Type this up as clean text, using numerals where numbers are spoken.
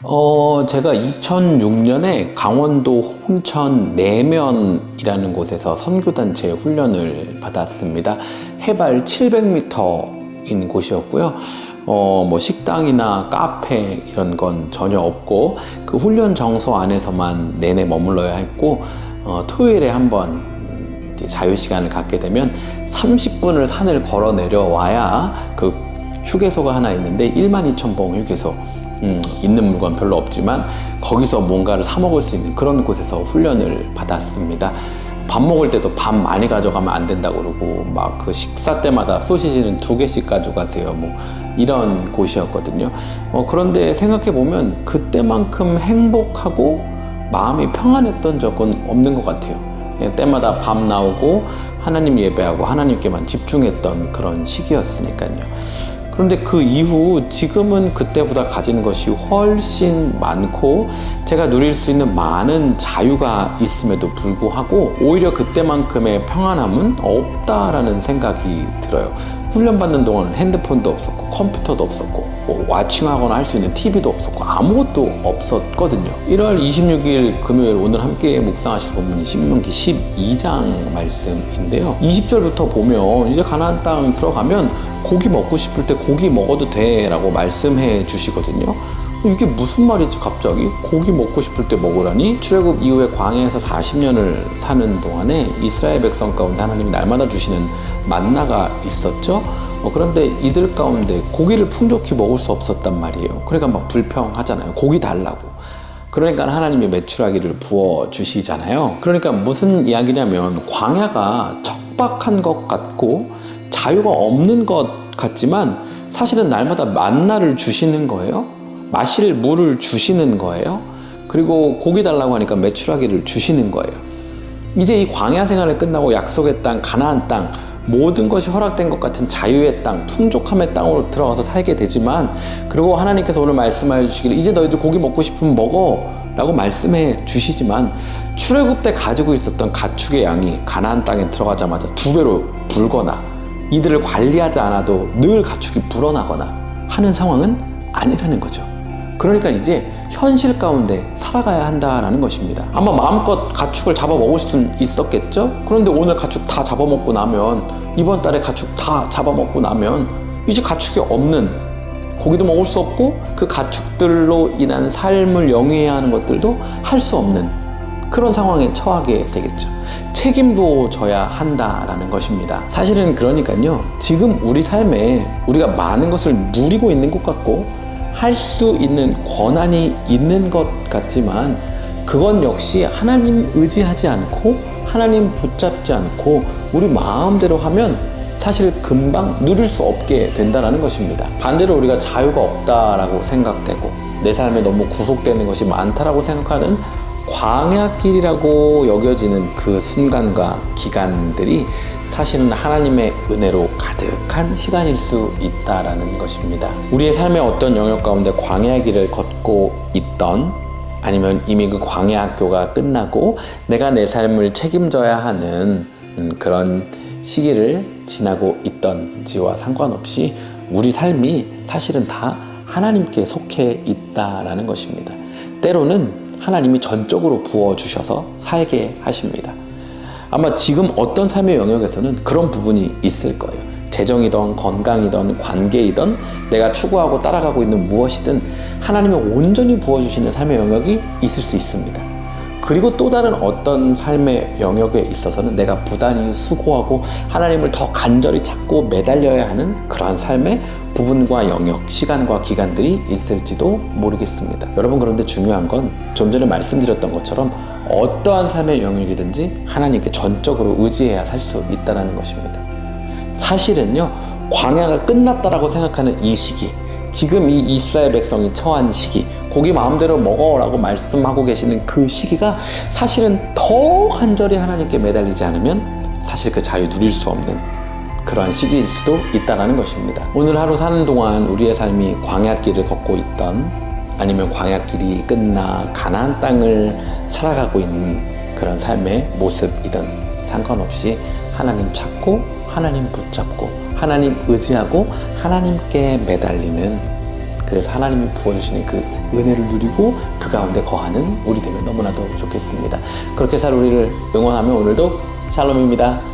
제가 2006년에 강원도 홍천 내면이라는 곳에서 선교단체 훈련을 받았습니다. 해발 700m인 곳이었고요. 뭐 식당이나 카페 이런 건 전혀 없고 그 훈련 정소 안에서만 내내 머물러야 했고, 토요일에 한번 자유시간을 갖게 되면 30분을 산을 걸어 내려와야 그 휴게소가 하나 있는데 12,000봉 휴게소, 있는 물건 별로 없지만 거기서 뭔가를 사 먹을 수 있는 그런 곳에서 훈련을 받았습니다. 밥 먹을 때도 밥 많이 가져가면 안 된다고 그러고, 막 그 식사 때마다 소시지는 2개씩 가져가세요, 뭐 이런 곳이었거든요. 그런데 생각해 보면 그때만큼 행복하고 마음이 평안했던 적은 없는 것 같아요. 그냥 때마다 밥 나오고 하나님 예배하고 하나님께만 집중했던 그런 시기였으니까요. 그런데 그 이후 지금은 그때보다 가진 것이 훨씬 많고 제가 누릴 수 있는 많은 자유가 있음에도 불구하고 오히려 그때만큼의 평안함은 없다라는 생각이 들어요. 훈련받는 동안 핸드폰도 없었고 컴퓨터도 없었고 뭐 와칭하거나 할 수 있는 TV도 없었고 아무것도 없었거든요. 1월 26일 금요일 오늘 함께 묵상하실 본문이 신명기 12장 말씀인데요. 20절부터 보면 이제 가나안 땅 들어가면 고기 먹고 싶을 때 고기 먹어도 돼 라고 말씀해 주시거든요. 이게 무슨 말이지 갑자기? 고기 먹고 싶을 때 먹으라니? 출애굽 이후에 광야에서 40년을 사는 동안에 이스라엘 백성 가운데 하나님이 날마다 주시는 만나가 있었죠. 그런데 이들 가운데 고기를 풍족히 먹을 수 없었단 말이에요. 그러니까 막 불평하잖아요. 고기 달라고. 그러니까 하나님이 메추라기를 부어주시잖아요. 그러니까 무슨 이야기냐면 광야가 척박한 것 같고 자유가 없는 것 같지만 사실은 날마다 만나를 주시는 거예요. 마실 물을 주시는 거예요. 그리고 고기 달라고 하니까 메추라기를 주시는 거예요. 이제 이 광야 생활을 끝나고 약속의 땅, 가나안 땅, 모든 것이 허락된 것 같은 자유의 땅, 풍족함의 땅으로 들어가서 살게 되지만, 그리고 하나님께서 오늘 말씀해 주시기를 이제 너희들 고기 먹고 싶으면 먹어 라고 말씀해 주시지만 출애굽 때 가지고 있었던 가축의 양이 가나안 땅에 들어가자마자 2배로 불거나 이들을 관리하지 않아도 늘 가축이 불어나거나 하는 상황은 아니라는 거죠. 그러니까 이제 현실 가운데 살아가야 한다라는 것입니다. 아마 마음껏 가축을 잡아먹을 수는 있었겠죠? 그런데 오늘 가축 다 잡아먹고 나면, 이번 달에 가축 다 잡아먹고 나면 이제 가축이 없는, 고기도 먹을 수 없고 그 가축들로 인한 삶을 영위해야 하는 것들도 할 수 없는 그런 상황에 처하게 되겠죠. 책임도 져야 한다라는 것입니다. 사실은 그러니까요, 지금 우리 삶에 우리가 많은 것을 누리고 있는 것 같고 할 수 있는 권한이 있는 것 같지만 그건 역시 하나님 의지하지 않고 하나님 붙잡지 않고 우리 마음대로 하면 사실 금방 누릴 수 없게 된다는 것입니다. 반대로 우리가 자유가 없다라고 생각되고 내 삶에 너무 구속되는 것이 많다라고 생각하는 광야길이라고 여겨지는 그 순간과 기간들이 사실은 하나님의 은혜로 가득한 시간일 수 있다라는 것입니다. 우리의 삶의 어떤 영역 가운데 광야의 길을 걷고 있던, 아니면 이미 그 광야 학교가 끝나고 내가 내 삶을 책임져야 하는 그런 시기를 지나고 있던지와 상관없이 우리 삶이 사실은 다 하나님께 속해 있다라는 것입니다. 때로는 하나님이 전적으로 부어주셔서 살게 하십니다. 아마 지금 어떤 삶의 영역에서는 그런 부분이 있을 거예요. 재정이든 건강이든 관계이든 내가 추구하고 따라가고 있는 무엇이든 하나님이 온전히 부어주시는 삶의 영역이 있을 수 있습니다. 그리고 또 다른 어떤 삶의 영역에 있어서는 내가 부단히 수고하고 하나님을 더 간절히 찾고 매달려야 하는 그러한 삶의 부분과 영역, 시간과 기간들이 있을지도 모르겠습니다. 여러분, 그런데 중요한 건 좀 전에 말씀드렸던 것처럼 어떠한 삶의 영역이든지 하나님께 전적으로 의지해야 살 수 있다는 것입니다. 사실은요, 광야가 끝났다라고 생각하는 이 시기, 지금 이 이스라엘 백성이 처한 시기, 고기 마음대로 먹어라고 말씀하고 계시는 그 시기가 사실은 더 간절히 하나님께 매달리지 않으면 사실 그 자유 누릴 수 없는 그러한 시기일 수도 있다는 것입니다. 오늘 하루 사는 동안 우리의 삶이 광야길을 걷고 있던, 아니면 광야길이 끝나 가나안 땅을 살아가고 있는 그런 삶의 모습이든 상관없이 하나님 찾고 하나님 붙잡고 하나님 의지하고 하나님께 매달리는 그래서 하나님이 부어주시는 그 은혜를 누리고 그 가운데 거하는 우리 되면 너무나도 좋겠습니다. 그렇게 살 우리를 응원하며 오늘도 샬롬입니다.